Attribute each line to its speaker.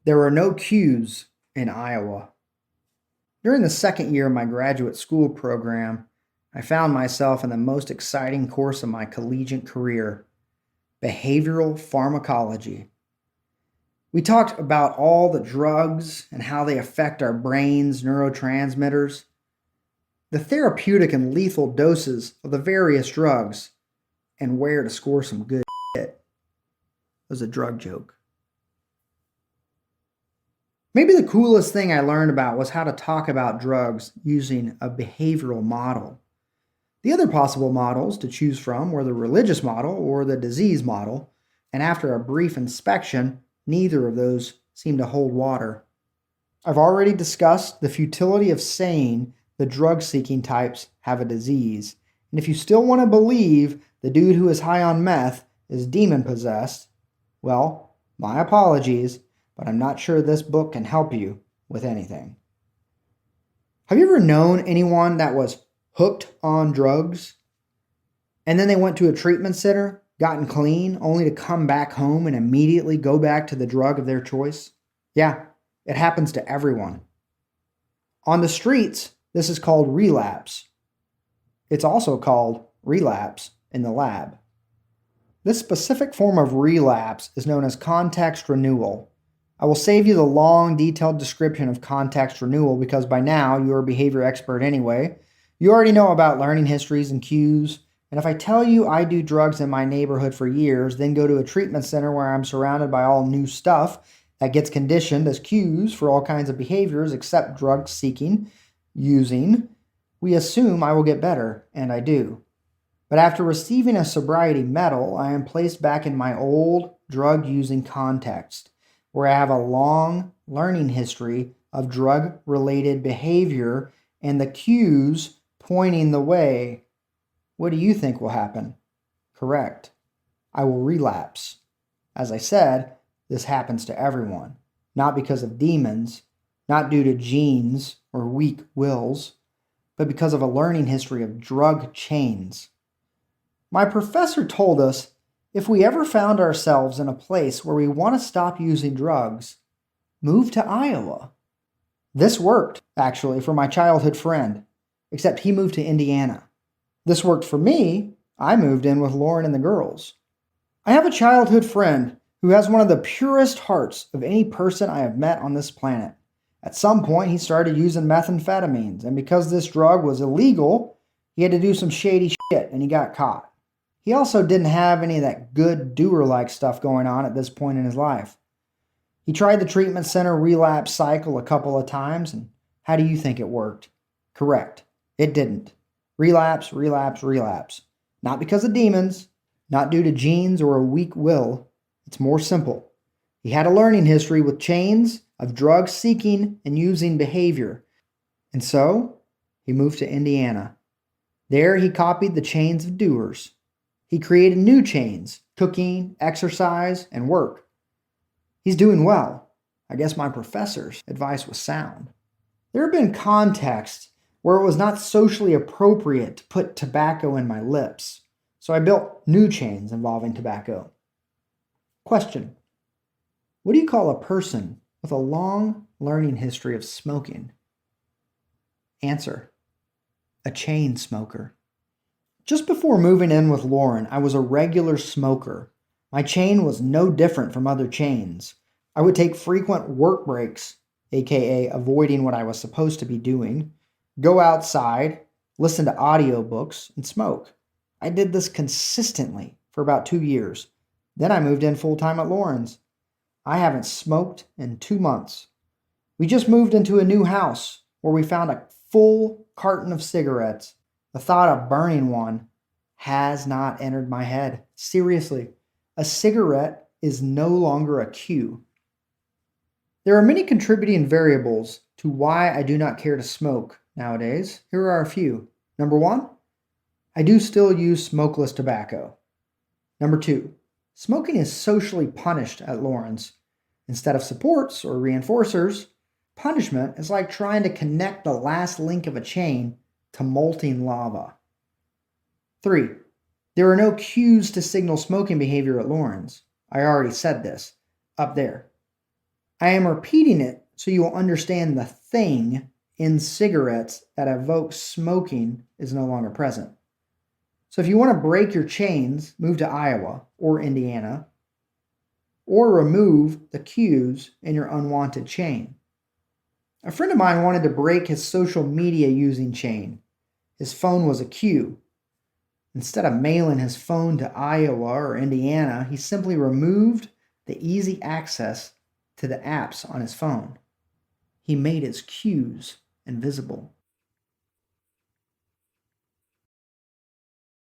Speaker 1: There were no cues in Iowa. During the second year of my graduate school program, I found myself in the most exciting course of my collegiate career, behavioral pharmacology. We talked about all the drugs and how they affect our brain's neurotransmitters, the therapeutic and lethal doses of the various drugs, and where to score some good shit. It was a drug joke. Maybe the coolest thing I learned about was how to talk about drugs using a behavioral model. The other possible models to choose from were the religious model or the disease model, and after a brief inspection, neither of those seemed to hold water. I've already discussed the futility of saying the drug-seeking types have a disease, and if you still want to believe the dude who is high on meth is demon-possessed, well, my apologies, but I'm not sure this book can help you with anything. Have you ever known anyone that was hooked on drugs, and then they went to a treatment center, gotten clean, only to come back home and immediately go back to the drug of their choice? Yeah, it happens to everyone. On the streets, this is called relapse. It's also called relapse in the lab. This specific form of relapse is known as context renewal. I will save you the long, detailed description of context renewal because by now you're a behavior expert anyway. You already know about learning histories and cues, and if I tell you I do drugs in my neighborhood for years, then go to a treatment center where I'm surrounded by all new stuff that gets conditioned as cues for all kinds of behaviors except drug seeking, using, we assume I will get better, and I do. But after receiving a sobriety medal, I am placed back in my old drug-using context, where I have a long learning history of drug-related behavior and the cues pointing the way. What do you think will happen? Correct. I will relapse. As I said, this happens to everyone, not because of demons, not due to genes or weak wills, but because of a learning history of drug chains. My professor told us if we ever found ourselves in a place where we want to stop using drugs, move to Iowa. This worked, actually, for my childhood friend, except he moved to Indiana. This worked for me. I moved in with Lauren and the girls. I have a childhood friend who has one of the purest hearts of any person I have met on this planet. At some point, he started using methamphetamines, and because this drug was illegal, he had to do some shady shit, and he got caught. He also didn't have any of that good doer-like stuff going on at this point in his life. He tried the treatment center relapse cycle a couple of times, and how do you think it worked? Correct. It didn't. Relapse, relapse, relapse. Not because of demons, not due to genes or a weak will. It's more simple. He had a learning history with chains of drug seeking and using behavior. And so, he moved to Indiana. There he copied the chains of doers. He created new chains, cooking, exercise, and work. He's doing well. I guess my professor's advice was sound. There have been contexts where it was not socially appropriate to put tobacco in my lips, so I built new chains involving tobacco. Question: what do you call a person with a long learning history of smoking? Answer: a chain smoker. Just before moving in with Lauren, I was a regular smoker. My chain was no different from other chains. I would take frequent work breaks, aka avoiding what I was supposed to be doing, go outside, listen to audiobooks, and smoke. I did this consistently for about 2 years. Then I moved in full-time at Lauren's. I haven't smoked in 2 months. We just moved into a new house where we found a full carton of cigarettes. The thought of burning one has not entered my head. Seriously, a cigarette is no longer a cue. There are many contributing variables to why I do not care to smoke nowadays. Here are a few. Number 1, I do still use smokeless tobacco. Number 2, smoking is socially punished at Lauren's. Instead of supports or reinforcers, punishment is like trying to connect the last link of a chain to molten lava. 3, there are no cues to signal smoking behavior at Lauren's. I already said this, up there. I am repeating it so you will understand the thing in cigarettes that evokes smoking is no longer present. So if you want to break your chains, move to Iowa or Indiana, or remove the cues in your unwanted chain. A friend of mine wanted to break his social media using chain. His phone was a cue. Instead of mailing his phone to Iowa or Indiana, he simply removed the easy access to the apps on his phone. He made his cues invisible.